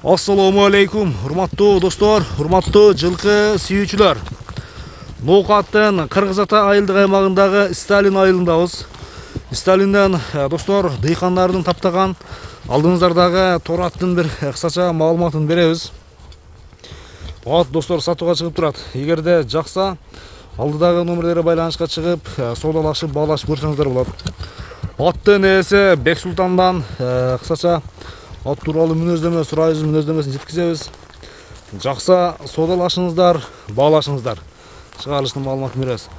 Assalamu alaikum, hurmatlı dostlar, hurmatlı жылқы сүйүүчүлөр. Ноокаттын Кыргыз Ата айылдык аймагындагы Сталин айылындабыз. Сталинден достор дыйкандардын таптаган алдыңыздардагы тор аттын бир кысача маалыматын беребиз. Ат достор сатууга чыгып турат. Эгерде жакса, алдыдагы номерлери байланышка чыгып, соодалашып, баалашып көрсөңүздөр болот. Аттын ээси Бексултандан кысача ат тууралуу мүнөздөмө сурайбыз, мүнөздөмөсүн жеткизебиз. Жакса соодалашыңыздар, баалашыңыздар. Чыгарылыштын маалыматын беребиз.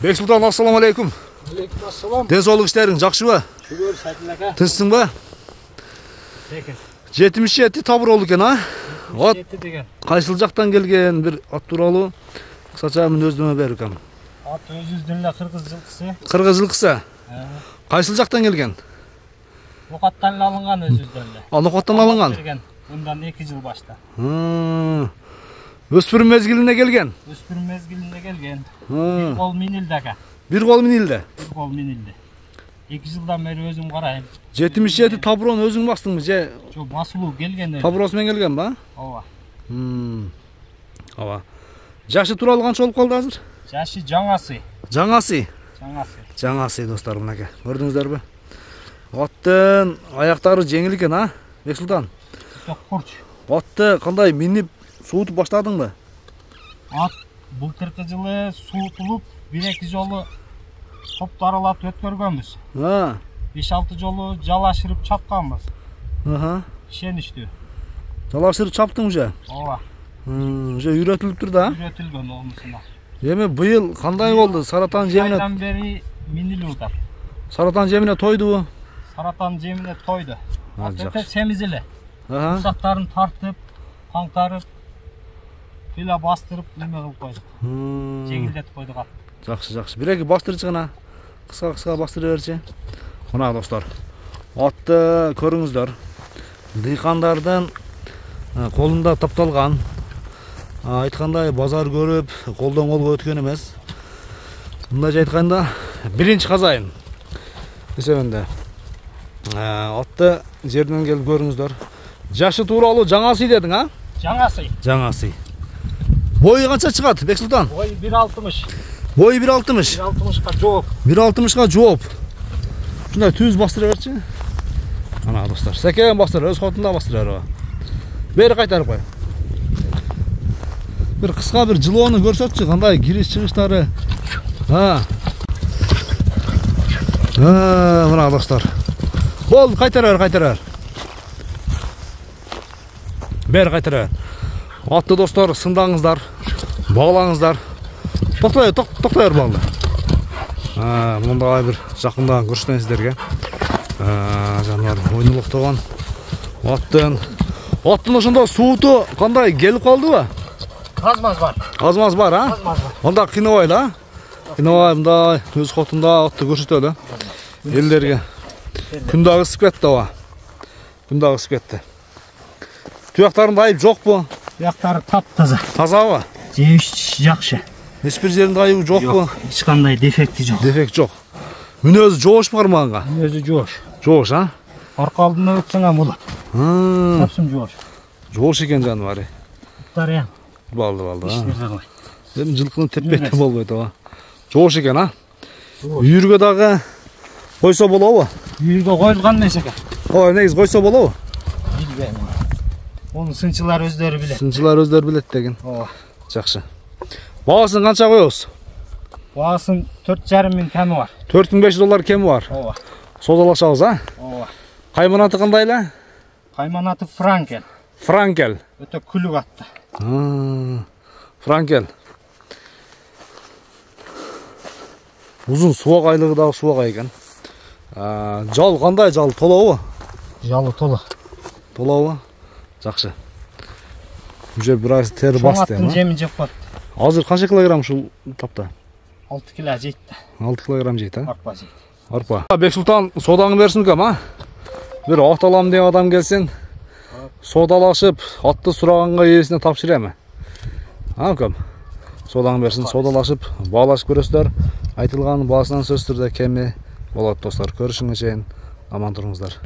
Бексултан, ассаламу алейкум. Алейкум ассалам. Ден соолук иштериң жакшыбы? Шүгүр Сайдын ака. Тынчсыңбы? Текен. 77 табыр болду экен, а? Ат 77 деген. кайсыл жактан келген бир ат тууралуу кысача мүнөздөмө берип кем. Ат өзүбүздүн эле кыргыз жылкысы. Кыргыз жылкысы? Кайсыл жактан келген? Ноокаттан алынган өзүбүздөн эле. Ноокаттан алынган? Мындан 2 жыл башта. Өспүрүм мезгилине келген? Өспүрүм мезгилине келген. Бир кол минилди ака. Бир кол минилди? Бир кол минилди. 2 жылдан бери өзүм карайм. 77 табырон өзүң бастыңбы же? Жок, басылуу келген эле. Табыросу менен келген ба? Ооба. Ооба. Жашы тууралуу канча болуп калды азыр? Жашы жаңасы. Жаңасы? Жаңасы достор, мынакей. Көрдүңүздөрбү? Аттын аяктары жеңил экен, а? Бексултан. Жок, курч. Атты кандай минип суутуп баштадыңбы? Ат былтыркы жылы суутулуп, 1-2 жолу топту аралап өткөргөнбүз. 5-6 жолу жалашырып чапканбыз. Ишеничтүү. Жалашырып чаптың уже? Ооба. Уже үйрөтүлүптүр да? Үйрөтүлгөн онусуна. Эми быйыл кандай болду? Саратан жемине? Айдан бери минилип атат. Саратан жемине тойдубу? Саратан жемине тойду. Жакшы. Семиз эле. Усактарын тартып, каңтарып, тыла бастырып, неме кылып койдук. Жеңилдетип койдук ат. Жакшы. Бир-эки бастырчы гана. Кыска бастыра берчи. Мына достор. Атты көрүңүздөр. Дыйкандардын колунда тапталган. Айткандай базар көрүп, колдон колго өткөн эмес. Мындайча айтканда, биринчи казайын эсебинде. Атты жерден келип көрүңүздөр. Жашы тууралуу жаңасы дедиң, а? Жаңасы. Бою канча чыгат, Бексултан? Бою 1.60. Бою 1.60. 1.60га жооп. 1.60га жооп. Ушундай түз бастыра берчи. Ана достор, секен бастыр, өз хотунда бастыра бер. Бери кайтарып кой. Бир кыска бир жылоону көрсөтчү, кандай кириш чыгыштары. Мына достор. Болду, кайтара бер. Бери кайтара бер. Атты достор, сындаңыздар, баглаңыздар. Токтой бер балды. Мындай бир жакындан көрсөтөйүн сиздерге. Жаныбар ойнулуктаган аттын ошондо сууту кандай келип калдыбы? Азмаз бар, а? Онда кыйнабай да? Кыйнабай мындай өз хотунда атты көрсөтөлү. Элдерге. Күндө ысып кетти ооба. Туяктарында айып жокпу? Туяктары таптаза. Тазабы? Жемиш жакшы. Эч бир жеринде айыбы жокпу? Эч кандай дефекти жок. Дефект жок. Мүнөзү жоош бармаганга? Мүнөзү жоош. Жоош, а? Арка алдына өтсөң болот. Тапсым жоош. Жоош экен жаныбары. Тария. Балды, а? Эми жылкынын теппети болбойт, ооба. Жоош экен, а? Үйүргө дагы койсо болобу? Үйүргө коюлган эмес экен. Негиз койсо болобу? Билбейм. Onu sınçılar özleri bilet. Sınçılar özleri bilet degen. Ооба. Жакшы. Баасын канча коебуз? Баасын 4,5 миң кеми бар. $4,500 кеми бар. Ооба. Соодалашабыз, а? Ооба. Кайманаты кандай эле? Кайманаты Франкел. Франкел. Өтө күлүк атты. Франкел. Узун суак айлыгы дагы суак экен. Жал кандай? Жал толобу? Жалы толо. Толобу? Жакшы. Уже бир аз тери басты. Аттын жемин жеп калды. Азыр канча килограмм ушул тапта? 6 кило жейт. 6 килограмм жейт, а? Арпа жейт. Арпа. Бексултан, соодаңы берсин кем, а? Бир ат алам деген адам келсин, соодалашып, атты сураганга ээсине тапшырам. Кем? Соодаңы берсин, соодалашып, баалашып көрөсүздөр. Айтылган баасынан сөзсүздө кеми болот достор. Көрүшүнгө чейин аман туруңуздар.